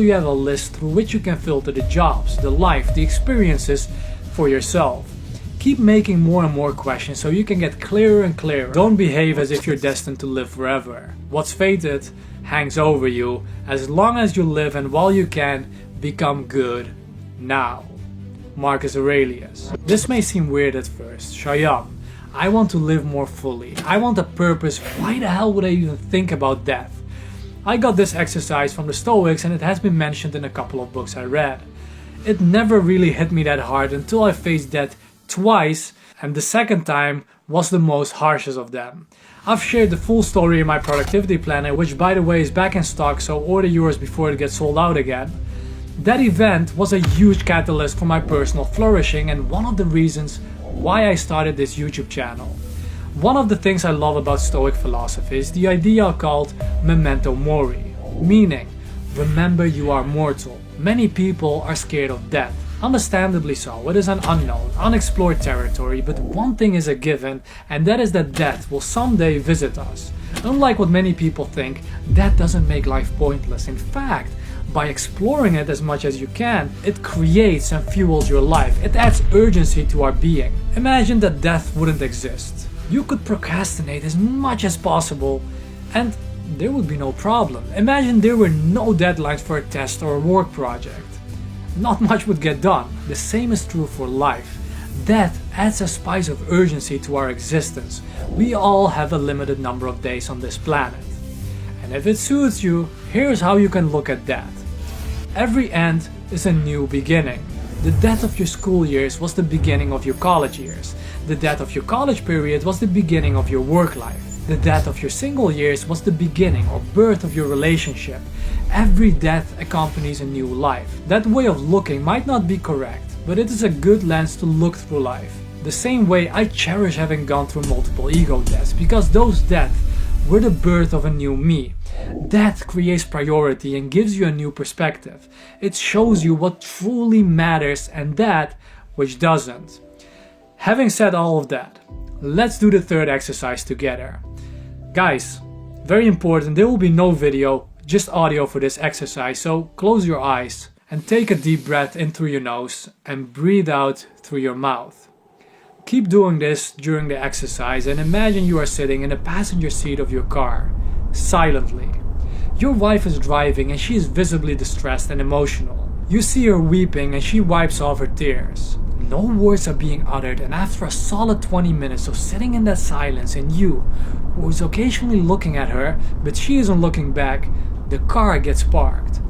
you have a list through which you can filter the jobs, the life, the experiences for yourself. Keep making more and more questions so you can get clearer and clearer. Don't behave as if you're destined to live forever. What's fated hangs over you as long as you live, and while you can, become good now. Marcus Aurelius. This may seem weird at first. Shyam, I want to live more fully. I want a purpose. Why the hell would I even think about death? I got this exercise from the Stoics, and it has been mentioned in a couple of books I read. It never really hit me that hard until I faced death twice, and the second time was the most harshest of them. I've shared the full story in my productivity planner, which by the way is back in stock, so order yours before it gets sold out again. That event was a huge catalyst for my personal flourishing and one of the reasons why I started this YouTube channel. One of the things I love about Stoic philosophy is the idea called memento mori, meaning remember you are mortal. Many people are scared of death. Understandably so, it is an unknown, unexplored territory, but one thing is a given, and that is that death will someday visit us. Unlike what many people think, death doesn't make life pointless. In fact, by exploring it as much as you can, it creates and fuels your life. It adds urgency to our being. Imagine that death wouldn't exist. You could procrastinate as much as possible, and there would be no problem. Imagine there were no deadlines for a test or a work project. Not much would get done. The same is true for life. Death adds a spice of urgency to our existence. We all have a limited number of days on this planet. And if it suits you, here's how you can look at death. Every end is a new beginning. The death of your school years was the beginning of your college years. The death of your college period was the beginning of your work life. The death of your single years was the beginning or birth of your relationship. Every death accompanies a new life. That way of looking might not be correct, but it is a good lens to look through life. The same way I cherish having gone through multiple ego deaths, because those deaths were the birth of a new me. Death creates priority and gives you a new perspective. It shows you what truly matters and that which doesn't. Having said all of that, let's do the third exercise together. Guys, very important, there will be no video, just audio for this exercise, so close your eyes and take a deep breath in through your nose and breathe out through your mouth. Keep doing this during the exercise and imagine you are sitting in the passenger seat of your car, silently. Your wife is driving and she is visibly distressed and emotional. You see her weeping and she wipes off her tears. No words are being uttered, and after a solid 20 minutes of sitting in that silence and you, who is occasionally looking at her but she isn't looking back, the car gets parked.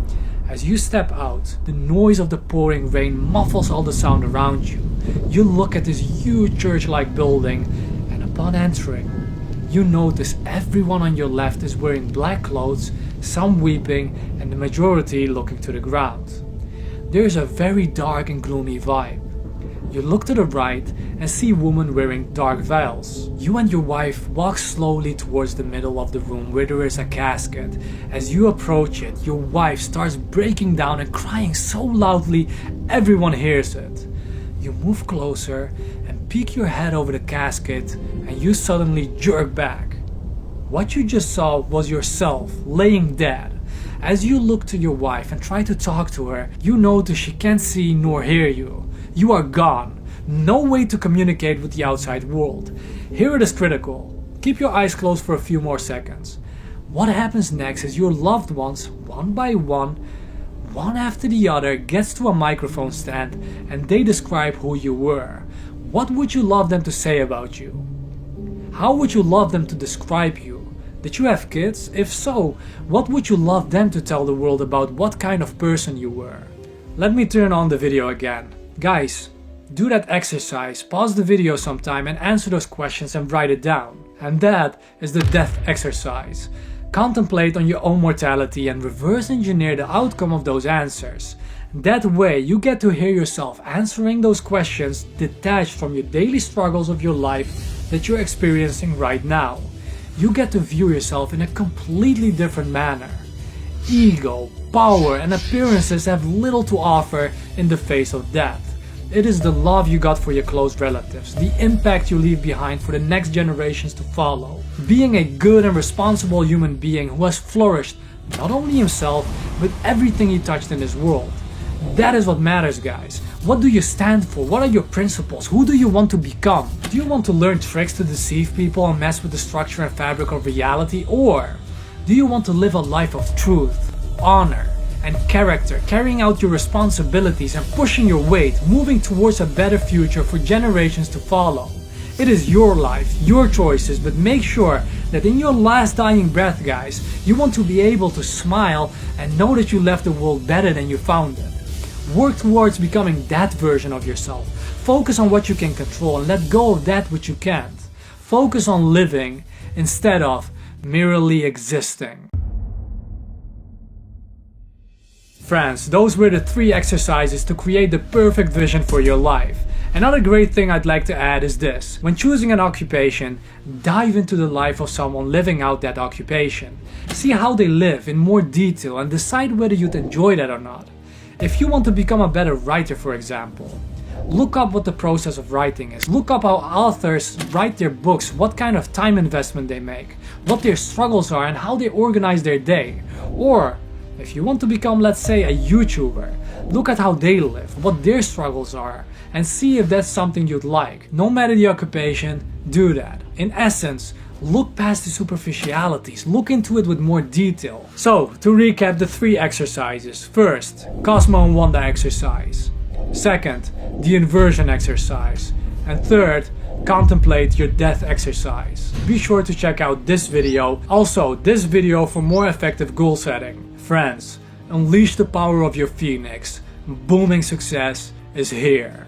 As you step out, the noise of the pouring rain muffles all the sound around you. You look at this huge church-like building, and upon entering, you notice everyone on your left is wearing black clothes, some weeping, and the majority looking to the ground. There is a very dark and gloomy vibe. You look to the right and see women wearing dark veils. You and your wife walk slowly towards the middle of the room where there is a casket. As you approach it, your wife starts breaking down and crying so loudly everyone hears it. You move closer and peek your head over the casket and you suddenly jerk back. What you just saw was yourself laying dead. As you look to your wife and try to talk to her, you notice she can't see nor hear you. You are gone. No way to communicate with the outside world. Here it is critical. Keep your eyes closed for a few more seconds. What happens next is your loved ones, one by one after the other, gets to a microphone stand and they describe who you were. What would you love them to say about you? How would you love them to describe you? Did you have kids? If so, what would you love them to tell the world about what kind of person you were? Let me turn on the video again. Guys, do that exercise, pause the video sometime and answer those questions and write it down. And that is the death exercise. Contemplate on your own mortality and reverse engineer the outcome of those answers. That way you get to hear yourself answering those questions detached from your daily struggles of your life that you're experiencing right now. You get to view yourself in a completely different manner. Ego, power, and appearances have little to offer in the face of death. It is the love you got for your close relatives, the impact you leave behind for the next generations to follow. Being a good and responsible human being who has flourished not only himself, but everything he touched in his world. That is what matters, guys. What do you stand for? What are your principles? Who do you want to become? Do you want to learn tricks to deceive people and mess with the structure and fabric of reality? Or do you want to live a life of truth, honor, and character, carrying out your responsibilities and pushing your weight, moving towards a better future for generations to follow? It is your life, your choices, but make sure that in your last dying breath, guys, you want to be able to smile and know that you left the world better than you found it. Work towards becoming that version of yourself. Focus on what you can control and let go of that which you can't. Focus on living instead of merely existing. Friends, those were the 3 exercises to create the perfect vision for your life. Another great thing I'd like to add is this. When choosing an occupation, dive into the life of someone living out that occupation. See how they live in more detail and decide whether you'd enjoy that or not. If you want to become a better writer, for example, look up what the process of writing is. Look up how authors write their books, what kind of time investment they make, what their struggles are and how they organize their day. Or if you want to become, let's say, a YouTuber, look at how they live, what their struggles are, and see if that's something you'd like. No matter the occupation, do that. In essence, look past the superficialities, look into it with more detail. So, to recap the 3 exercises. First, Cosmo and Wanda exercise. Second, the inversion exercise. And third, contemplate your death exercise. Be sure to check out this video. Also, this video for more effective goal setting. Friends, unleash the power of your phoenix. Booming success is here.